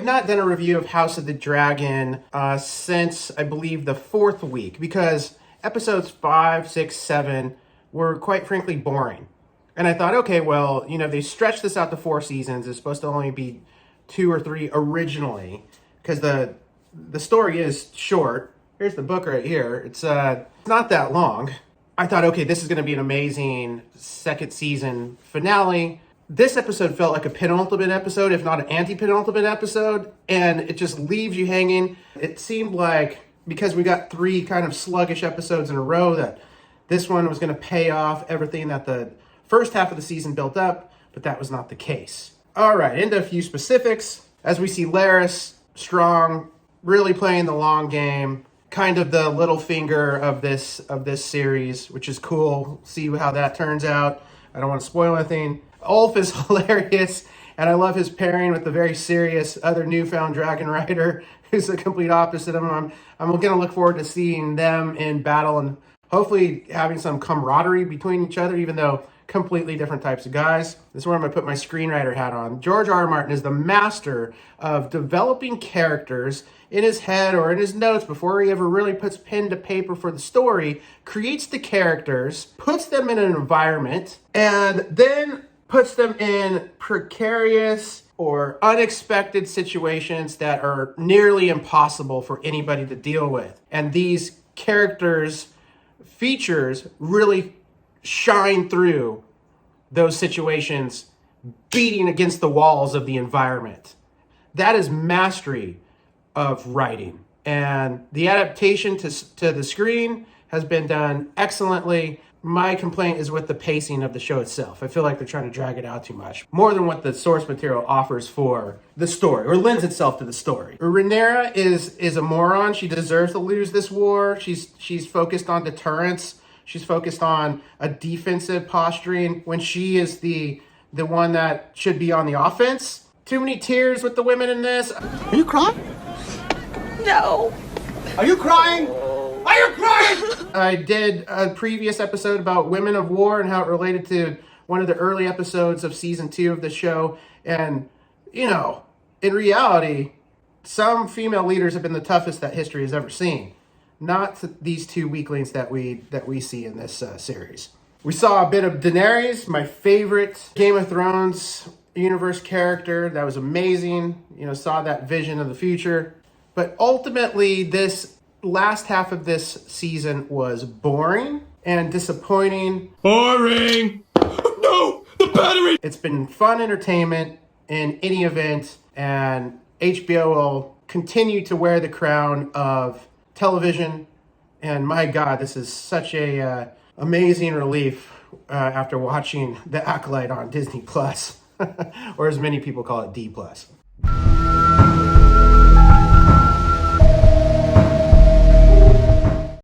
have not done a review of House of the Dragon since, I believe, the 4th week, because episodes 5, 6, 7 were quite frankly boring. And I thought, okay, well, they stretched this out to 4 seasons. It's supposed to only be 2 or 3 originally, because the story is short. Here's the book right here. It's not that long. I thought, okay, this is going to be an amazing second season finale. This episode felt like a penultimate episode, if not an antepenultimate episode, and it just leaves you hanging. It seemed like, because we got 3 kind of sluggish episodes in a row, that this one was going to pay off everything that the first half of the season built up, but that was not the case. All right, into a few specifics. As we see Larys, strong, really playing the long game, kind of the little finger of this series, which is cool. See how that turns out. I don't want to spoil anything. Ulf is hilarious, and I love his pairing with the very serious other newfound dragon rider, who's the complete opposite of him. I'm going to look forward to seeing them in battle and hopefully having some camaraderie between each other, even though completely different types of guys. This is where I'm going to put my screenwriter hat on. George R. R. Martin is the master of developing characters in his head or in his notes before he ever really puts pen to paper for the story, creates the characters, puts them in an environment, and then puts them in precarious or unexpected situations that are nearly impossible for anybody to deal with. And these characters' features really shine through those situations, beating against the walls of the environment. That is mastery of writing. And the adaptation to the screen has been done excellently. My complaint is with the pacing of the show itself. I feel like they're trying to drag it out too much, more than what the source material offers for the story, or lends itself to the story. Rhaenyra is a moron. She deserves to lose this war. She's focused on deterrence. She's focused on a defensive posturing when she is the one that should be on the offense. Too many tears with the women in this. Are you crying? No. Are you crying? Are you crying? I did a previous episode about Women of War and how it related to one of the early episodes of season 2 of the show. And, in reality, some female leaders have been the toughest that history has ever seen. Not these 2 weaklings that we see in this series. We saw a bit of Daenerys, my favorite Game of Thrones universe character. That was amazing. Saw that vision of the future. But ultimately, this last half of this season was boring and disappointing. Boring! No! The battery! It's been fun entertainment in any event, and HBO will continue to wear the crown of television. And my God, this is such a amazing relief after watching The Acolyte on Disney Plus, or as many people call it, D+.